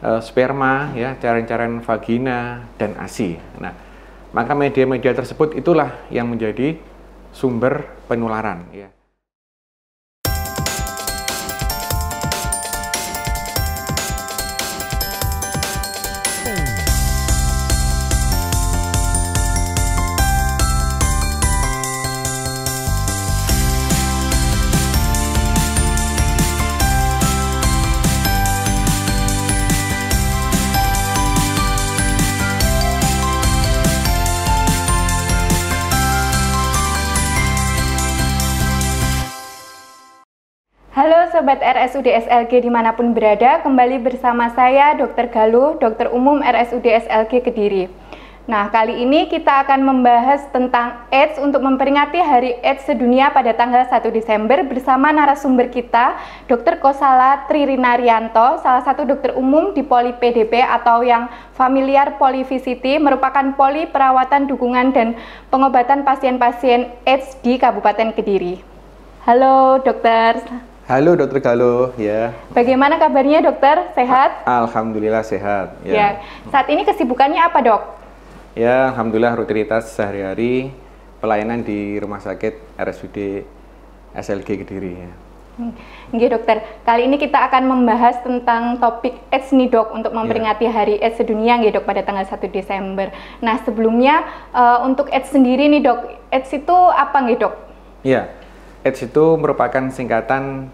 sperma, ya, cairan-cairan vagina dan ASI. Nah, maka media-media tersebut itulah yang menjadi sumber penularan. Ya. Halo Sobat RSUD SLG dimanapun berada, kembali bersama saya Dr. Galuh, Dokter Umum RSUD SLG Kediri. Nah, kali ini kita akan membahas tentang AIDS untuk memperingati Hari AIDS Sedunia pada tanggal 1 Desember bersama narasumber kita, Dr. Kosala Tririnarianto, salah satu dokter umum di Poli PDP atau yang familiar Polivisity, merupakan poli perawatan dukungan dan pengobatan pasien-pasien AIDS di Kabupaten Kediri. Halo dokter. Halo Dokter Galuh, ya. Bagaimana kabarnya dokter? Sehat? Alhamdulillah sehat. Ya. Saat ini kesibukannya apa dok? Ya, alhamdulillah rutinitas sehari-hari pelayanan di Rumah Sakit RSUD SLG Kediri. Ya. Oke dokter, kali ini kita akan membahas tentang topik AIDS nih dok, untuk memperingati Hari AIDS Sedunia nih dok pada tanggal 1 Desember. Nah sebelumnya untuk AIDS sendiri nih dok, AIDS itu apa nih dok? Ya, AIDS itu merupakan singkatan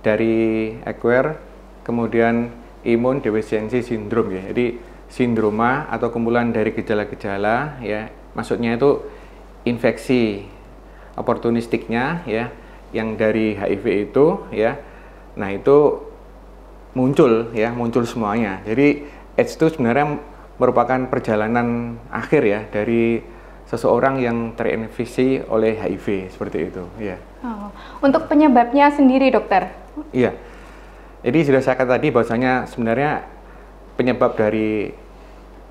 dari acquired, kemudian immune deficiency syndrome ya. Jadi sindroma atau kumpulan dari gejala-gejala ya. Maksudnya itu infeksi oportunistiknya ya, yang dari HIV itu ya. Nah, itu muncul ya, muncul semuanya. Jadi AIDS itu sebenarnya merupakan perjalanan akhir ya dari seseorang yang terinfeksi oleh HIV seperti itu, ya. Oh, untuk penyebabnya sendiri, dokter? Iya. Jadi sudah saya katakan tadi bahwasanya sebenarnya penyebab dari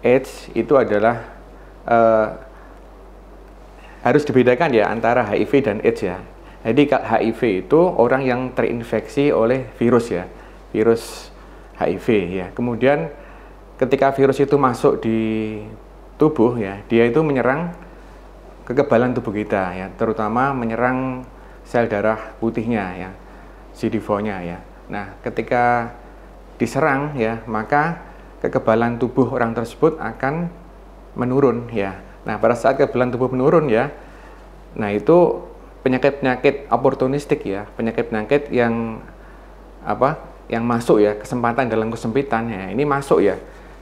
AIDS itu adalah harus dibedakan ya antara HIV dan AIDS ya. Jadi HIV itu orang yang terinfeksi oleh virus ya, virus HIV ya. Kemudian ketika virus itu masuk di tubuh ya, dia itu menyerang kekebalan tubuh kita ya, terutama menyerang sel darah putihnya ya, CD4-nya ya. Nah, ketika diserang ya, maka kekebalan tubuh orang tersebut akan menurun ya. Nah, pada saat kekebalan tubuh menurun ya, nah itu penyakit-penyakit oportunistik ya, penyakit-penyakit yang yang masuk ya, kesempatan dalam kesempitan ya, ini masuk ya.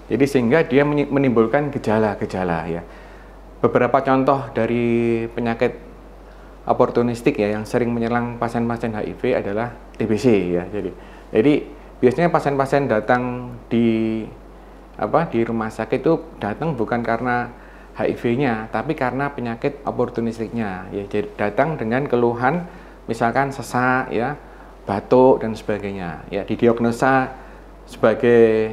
Jadi sehingga dia menimbulkan gejala-gejala ya. Beberapa contoh dari penyakit oportunistik ya yang sering menyerang pasien-pasien HIV adalah TBC ya. Jadi biasanya pasien-pasien datang di rumah sakit itu datang bukan karena HIV-nya, tapi karena penyakit oportunistiknya ya. Jadi datang dengan keluhan misalkan sesak ya, batuk dan sebagainya. Ya, didiagnosa sebagai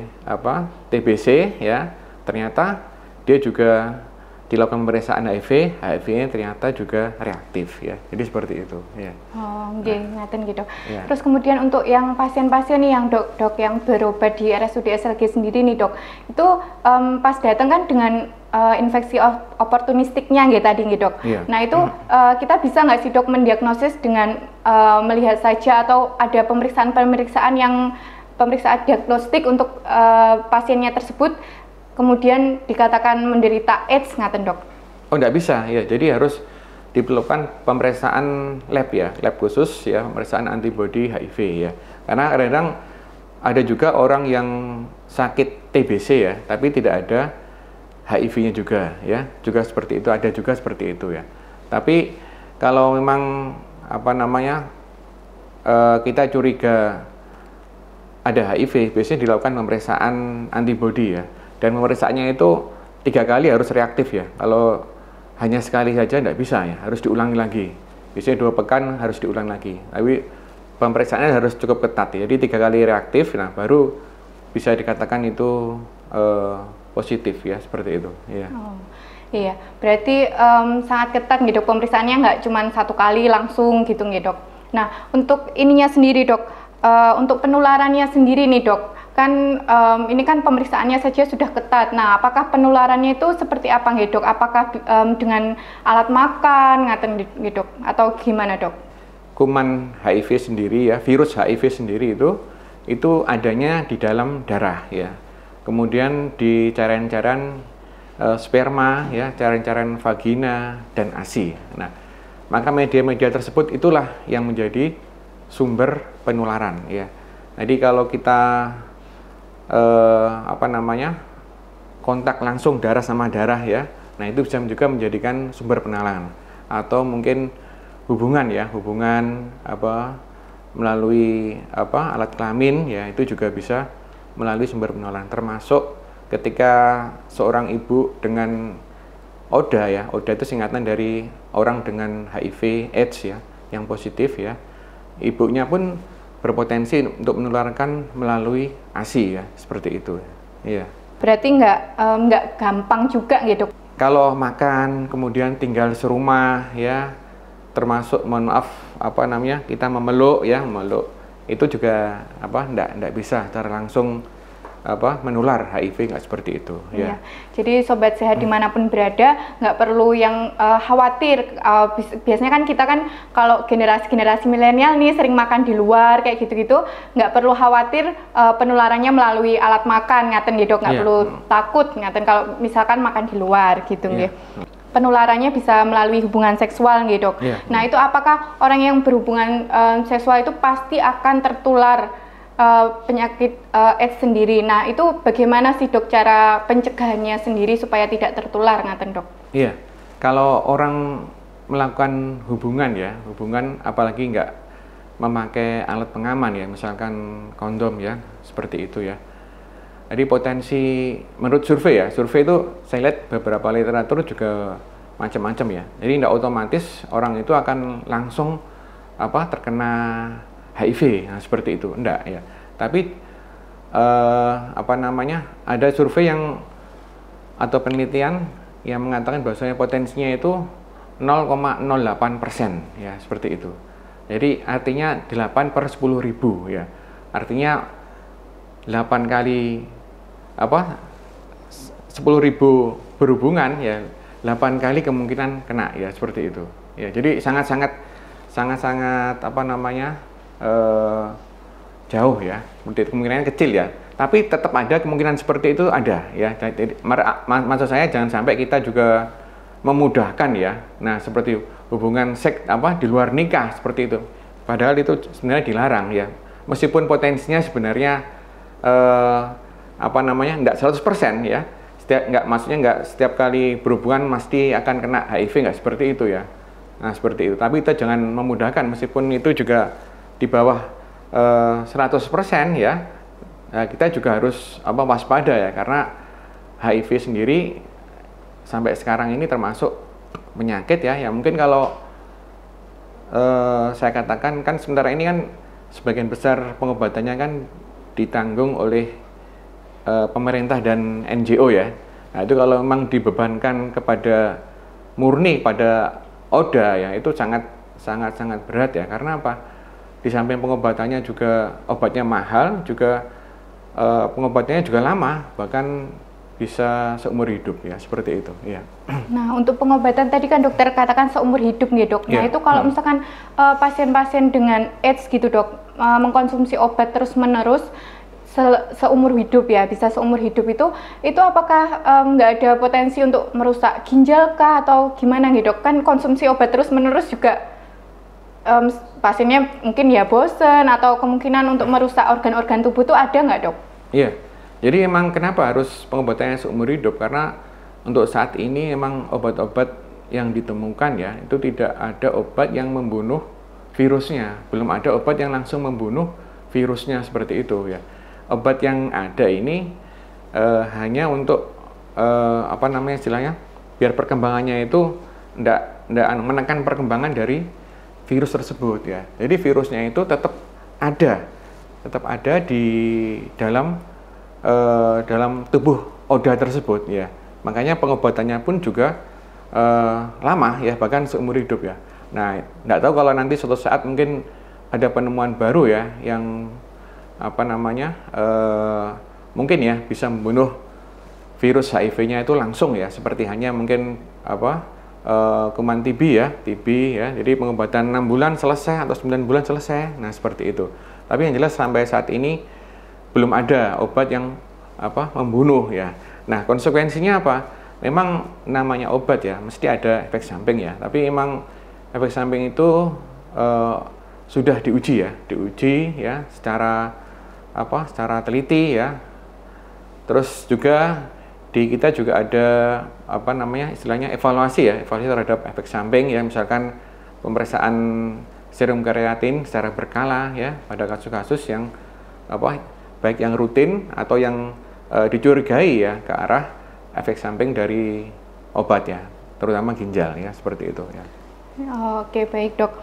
TBC ya, ternyata dia juga dilakukan pemeriksaan HIV-nya ternyata juga reaktif ya. Jadi seperti itu ya. Oh, nggih, ngaten gitu. Ya. Terus kemudian untuk yang pasien-pasien nih yang dok yang berobat di RSUD SLG sendiri nih dok, itu pas datang kan dengan infeksi oportunistiknya gitu tadi nih dok. Ya. Nah itu kita bisa nggak sih dok mendiagnosis dengan melihat saja atau ada pemeriksaan yang pemeriksaan diagnostik untuk pasiennya tersebut kemudian dikatakan menderita AIDS ngaten dok? Oh, enggak bisa ya. Jadi harus diperlukan pemeriksaan lab ya, lab khusus ya, pemeriksaan antibodi HIV ya. Karena kadang-kadang ada juga orang yang sakit TBC ya, tapi tidak ada HIV-nya juga ya. Juga seperti itu, ada juga seperti itu ya. Tapi kalau memang kita curiga ada HIV, biasanya dilakukan pemeriksaan antibodi ya. Dan pemeriksaannya itu 3 kali harus reaktif ya. Kalau hanya sekali saja tidak bisa ya, harus diulangi lagi. Biasanya 2 pekan harus diulang lagi. Tapi pemeriksaannya harus cukup ketat ya. Jadi 3 kali reaktif, nah baru bisa dikatakan itu positif ya, seperti itu. Ya. Oh, iya, berarti sangat ketat gitu pemeriksaannya, nggak cuma 1 kali langsung gitu nih dok. Nah untuk ininya sendiri dok, untuk penularannya sendiri nih dok. Kan ini kan pemeriksaannya saja sudah ketat. Nah, apakah penularannya itu seperti apa nggih Dok? Apakah dengan alat makan ngaten nggih Dok atau gimana Dok? Kuman HIV sendiri ya, virus HIV sendiri itu adanya di dalam darah ya. Kemudian di cairan-cairan sperma ya, cairan-cairan vagina dan ASI. Nah, maka media-media tersebut itulah yang menjadi sumber penularan ya. Jadi kalau kita kontak langsung darah sama darah ya, nah itu bisa juga menjadikan sumber penularan. Atau mungkin hubungan melalui alat kelamin ya, itu juga bisa melalui sumber penularan, termasuk ketika seorang ibu dengan ODA ya, ODA itu singkatan dari orang dengan HIV AIDS ya, yang positif ya, ibunya pun berpotensi untuk menularkan melalui ASI ya, seperti itu ya. Berarti nggak gampang juga gitu. Kalau makan kemudian tinggal serumah ya, termasuk mohon maaf kita memeluk itu juga enggak bisa secara langsung menular HIV, nggak seperti itu ya. Jadi sobat sehat dimanapun berada nggak perlu yang khawatir. Biasanya kan kita kan kalau generasi milenial nih sering makan di luar kayak gitu-gitu, nggak perlu khawatir penularannya melalui alat makan ngaten gitu, nggak perlu takut ngaten kalau misalkan makan di luar gitu nggih. Penularannya bisa melalui hubungan seksual gitu. Nah, itu apakah orang yang berhubungan seksual itu pasti akan tertular penyakit AIDS sendiri? Nah, itu bagaimana sih Dok cara pencegahannya sendiri supaya tidak tertular ngaten Dok? Iya, kalau orang melakukan hubungan apalagi nggak memakai alat pengaman ya, misalkan kondom ya, seperti itu ya. Jadi potensi menurut survei itu saya lihat beberapa literatur juga macam-macam ya. Jadi tidak otomatis orang itu akan langsung terkena HIV, nah seperti itu, enggak ya. Tapi ada survei atau penelitian yang mengatakan bahwasanya potensinya itu 0,08% ya, seperti itu. Jadi artinya 8 per 10.000 ya. Artinya 8 kali 10.000 berhubungan ya, 8 kali kemungkinan kena ya, seperti itu. Ya, jadi sangat jauh ya, kemungkinan kecil ya, tapi tetap ada kemungkinan seperti itu ada ya. Jadi maksud saya jangan sampai kita juga memudahkan ya. Nah, seperti hubungan seks di luar nikah seperti itu, padahal itu sebenarnya dilarang ya, meskipun potensinya sebenarnya enggak 100% ya. Maksudnya enggak setiap kali berhubungan mesti akan kena HIV, enggak seperti itu ya. Nah, seperti itu. Tapi kita jangan memudahkan, meskipun itu juga di bawah 100% ya. Nah, kita juga harus waspada ya, karena HIV sendiri sampai sekarang ini termasuk penyakit ya. Ya mungkin kalau saya katakan kan sementara ini kan sebagian besar pengobatannya kan ditanggung oleh pemerintah dan NGO ya. Nah, itu kalau memang dibebankan kepada murni pada ODA ya, itu sangat berat ya. Karena apa? Di samping pengobatannya juga obatnya mahal, juga pengobatannya juga lama, bahkan bisa seumur hidup ya, seperti itu ya. Nah, untuk pengobatan tadi kan dokter katakan seumur hidup nih Dok. Nah, itu kalau misalkan pasien-pasien dengan AIDS gitu Dok, mengkonsumsi obat terus-menerus seumur hidup ya, bisa seumur hidup itu apakah nggak ada potensi untuk merusak ginjal kah atau gimana gitu Dok? Kan konsumsi obat terus-menerus juga pasiennya mungkin ya bosen atau kemungkinan untuk merusak organ-organ tubuh itu ada nggak Dok? Iya, jadi emang kenapa harus pengobatannya seumur hidup? Karena untuk saat ini emang obat-obat yang ditemukan ya, itu tidak ada obat yang membunuh virusnya, belum ada obat yang langsung membunuh virusnya seperti itu ya. Obat yang ada ini hanya untuk istilahnya biar perkembangannya itu tidak menekan perkembangan dari virus tersebut ya. Jadi virusnya itu tetap ada di dalam tubuh ODA tersebut ya. Makanya pengobatannya pun juga lama ya, bahkan seumur hidup ya. Nah, tidak tahu kalau nanti suatu saat mungkin ada penemuan baru ya yang apa namanya mungkin ya bisa membunuh virus HIV-nya itu langsung ya, seperti hanya mungkin kuman TB ya. Jadi pengobatan 6 bulan selesai atau 9 bulan selesai. Nah, seperti itu. Tapi yang jelas sampai saat ini belum ada obat yang membunuh ya. Nah, konsekuensinya apa? Memang namanya obat ya, mesti ada efek samping ya. Tapi memang efek samping itu sudah diuji ya secara teliti ya. Terus juga di kita juga ada istilahnya evaluasi terhadap efek samping ya, misalkan pemeriksaan serum kreatin secara berkala ya pada kasus-kasus yang baik yang rutin atau yang dicurigai ya ke arah efek samping dari obat ya, terutama ginjal ya, seperti itu ya. Oke, baik dok.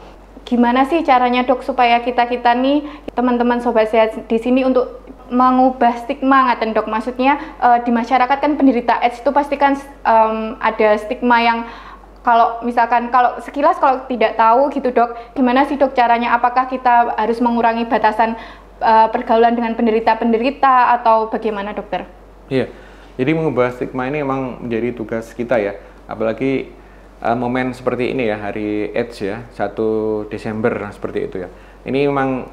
Gimana sih caranya dok supaya kita nih teman-teman sobat sehat di sini untuk mengubah stigma ngaten dok? Maksudnya di masyarakat kan penderita AIDS itu pasti kan ada stigma yang kalau sekilas kalau tidak tahu gitu dok. Gimana sih dok caranya? Apakah kita harus mengurangi batasan pergaulan dengan penderita atau bagaimana dokter? Iya, jadi mengubah stigma ini memang menjadi tugas kita ya, apalagi momen seperti ini ya, hari AIDS ya, 1 Desember seperti itu ya. Ini memang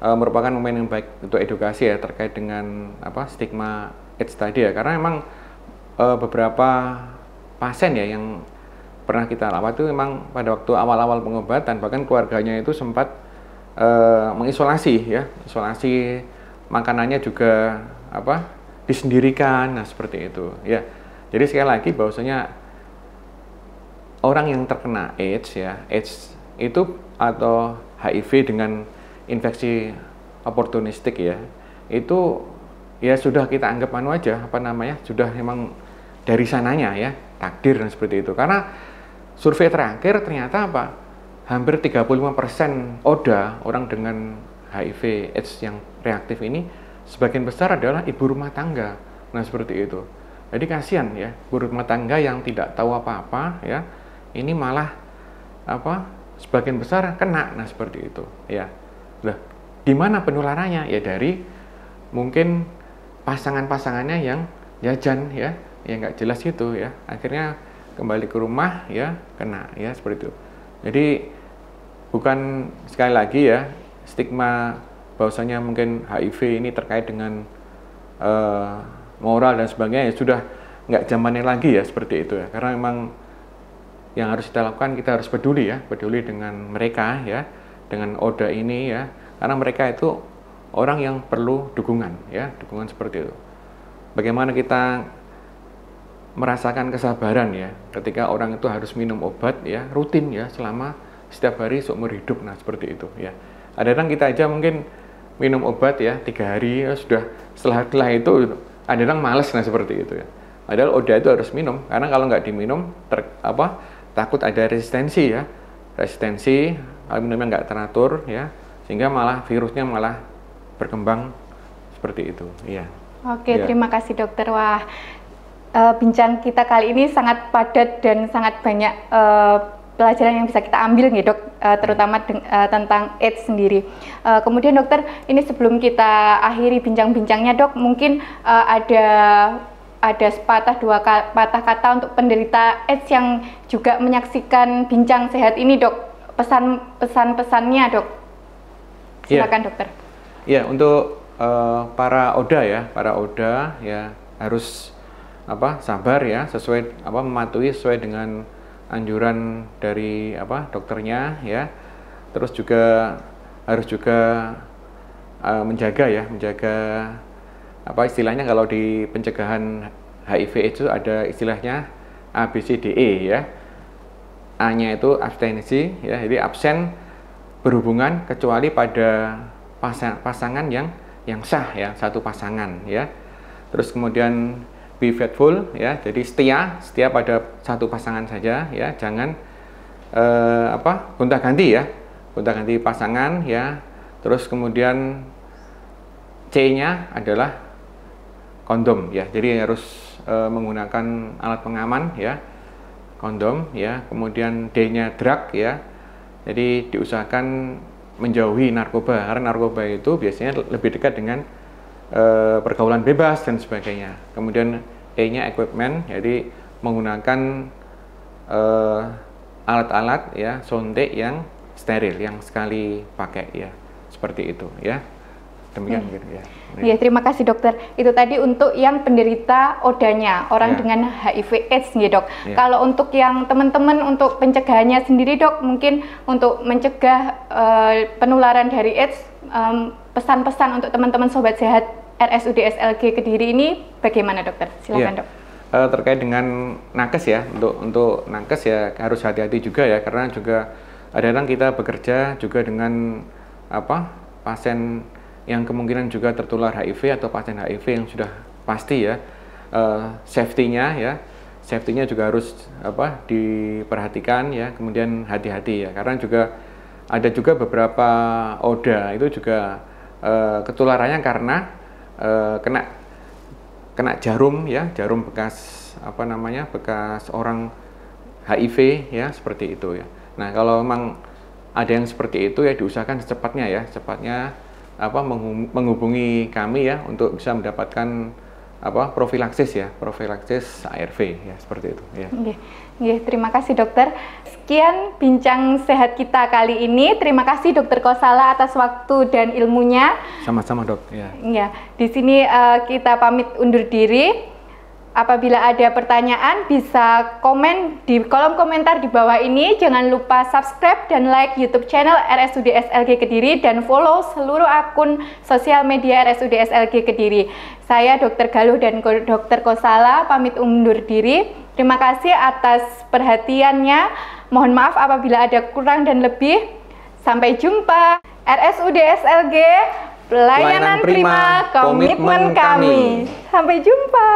merupakan momen yang baik untuk edukasi ya terkait dengan stigma AIDS tadi ya, karena memang beberapa pasien ya yang pernah kita rawat itu memang pada waktu awal-awal pengobatan bahkan keluarganya itu sempat mengisolasi ya, isolasi, makanannya juga disendirikan, nah seperti itu ya. Jadi sekali lagi bahwasanya orang yang terkena AIDS ya, AIDS itu atau HIV dengan infeksi oportunistik ya, itu ya sudah kita anggap sudah memang dari sananya ya, takdir dan seperti itu. Karena survei terakhir ternyata hampir 35% ODA, orang dengan HIV AIDS yang reaktif ini sebagian besar adalah ibu rumah tangga. Nah, seperti itu. Jadi kasihan ya, ibu rumah tangga yang tidak tahu apa-apa ya, ini malah sebagian besar kena. Nah, seperti itu ya. Lah, di mana penularannya? Ya dari mungkin pasangan-pasangannya yang jajan ya, yang nggak jelas itu ya. Akhirnya kembali ke rumah ya, kena ya, seperti itu. Jadi bukan, sekali lagi ya, stigma bahwasanya mungkin HIV ini terkait dengan moral dan sebagainya ya, sudah nggak zamannya lagi ya, seperti itu ya. Karena memang yang harus kita lakukan, kita harus peduli dengan mereka ya, dengan ODA ini ya, karena mereka itu orang yang perlu dukungan ya, dukungan seperti itu. Bagaimana kita merasakan kesabaran ya ketika orang itu harus minum obat ya rutin ya selama setiap hari seumur hidup. Nah, seperti itu ya. Ada orang kita aja mungkin minum obat ya 3 hari ya, sudah setelah itu ada orang malas. Nah, seperti itu ya. Padahal ODA itu harus minum, karena kalau nggak diminum takut ada resistensi ya, kalau minumnya nggak teratur ya, sehingga malah virusnya malah berkembang seperti itu ya. Oke ya. Terima kasih dokter. Wah, bincang kita kali ini sangat padat dan sangat banyak pelajaran yang bisa kita ambil nih dok, terutama tentang AIDS sendiri. Kemudian dokter, ini sebelum kita akhiri bincang-bincangnya dok, mungkin ada sepatah 2 patah kata untuk penderita AIDS yang juga menyaksikan bincang sehat ini dok, pesan-pesannya dok. Silakan dokter. Ya, untuk para ODA ya harus sabar ya, sesuai mematuhi sesuai dengan anjuran dari dokternya ya. Terus juga harus menjaga istilahnya kalau di pencegahan HIV itu ada istilahnya ABCDE ya. A-nya itu abstensi ya, jadi absen berhubungan kecuali pada pasangan yang sah ya, satu pasangan ya. Terus kemudian be faithful ya, jadi setia pada satu pasangan saja ya, jangan gonta-ganti pasangan ya. Terus kemudian C-nya adalah kondom ya, jadi harus menggunakan alat pengaman ya, kondom ya. Kemudian D-nya drug ya, jadi diusahakan menjauhi narkoba, karena narkoba itu biasanya lebih dekat dengan pergaulan bebas dan sebagainya. Kemudian E-nya equipment, jadi menggunakan alat-alat ya suntik yang steril, yang sekali pakai ya, seperti itu ya. Demikian mungkin ya. Ya, terima kasih dokter. Itu tadi untuk yang penderita ODA-nya, orang dengan HIV/AIDS nih dok. Kalau untuk yang teman-teman untuk pencegahannya sendiri dok, mungkin untuk mencegah penularan dari AIDS, pesan-pesan untuk teman-teman sobat sehat RSUD SLG Kediri ini bagaimana dokter? Silakan dok. Terkait dengan nakes ya, untuk nakes ya harus hati-hati juga ya, karena juga kadang-kadang kita bekerja juga dengan pasien yang kemungkinan juga tertular HIV atau pasien HIV yang sudah pasti ya, safety-nya juga harus diperhatikan ya, kemudian hati-hati ya, karena juga ada juga beberapa ODA itu juga ketularannya karena kena jarum ya, jarum bekas bekas orang HIV ya, seperti itu ya. Nah, kalau memang ada yang seperti itu ya diusahakan secepatnya menghubungi kami ya untuk bisa mendapatkan profilaksis ARV ya, seperti itu ya. Terima kasih dokter. Sekian bincang sehat kita kali ini. Terima kasih Dokter Kosala atas waktu dan ilmunya. Sama-sama dok ya. Di sini kita pamit undur diri. Apabila ada pertanyaan bisa komen di kolom komentar di bawah ini. Jangan lupa subscribe dan like YouTube channel RSUD SLG Kediri dan follow seluruh akun sosial media RSUD SLG Kediri. Saya Dr. Galuh dan Dr. Kosala pamit undur diri. Terima kasih atas perhatiannya. Mohon maaf apabila ada kurang dan lebih. Sampai jumpa. RSUD SLG, pelayanan prima, komitmen kami. Sampai jumpa.